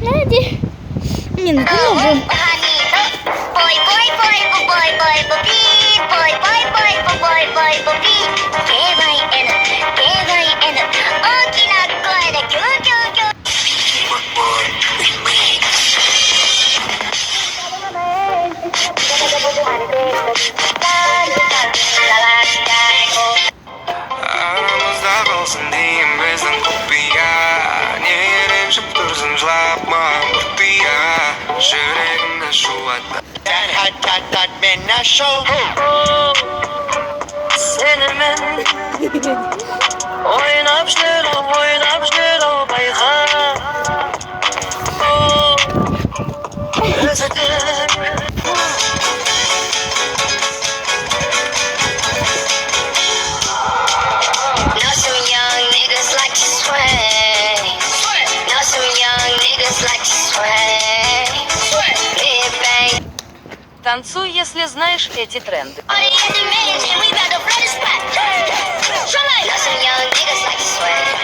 Hadi. Не, ну ты можешь. Aramızda kalsın diyeyim bizden kopya. Niye yerim dursun yapma kopya. Yüreğimde şu anda. tat bana show. Seni ben oynap şero bayha. Özledim. Know some young niggas like to sway. Know some young niggas like to sway. Big bang. Танцуй, если знаешь эти тренды. All the other men, we about to blow the spot. Know some young niggas like to sway.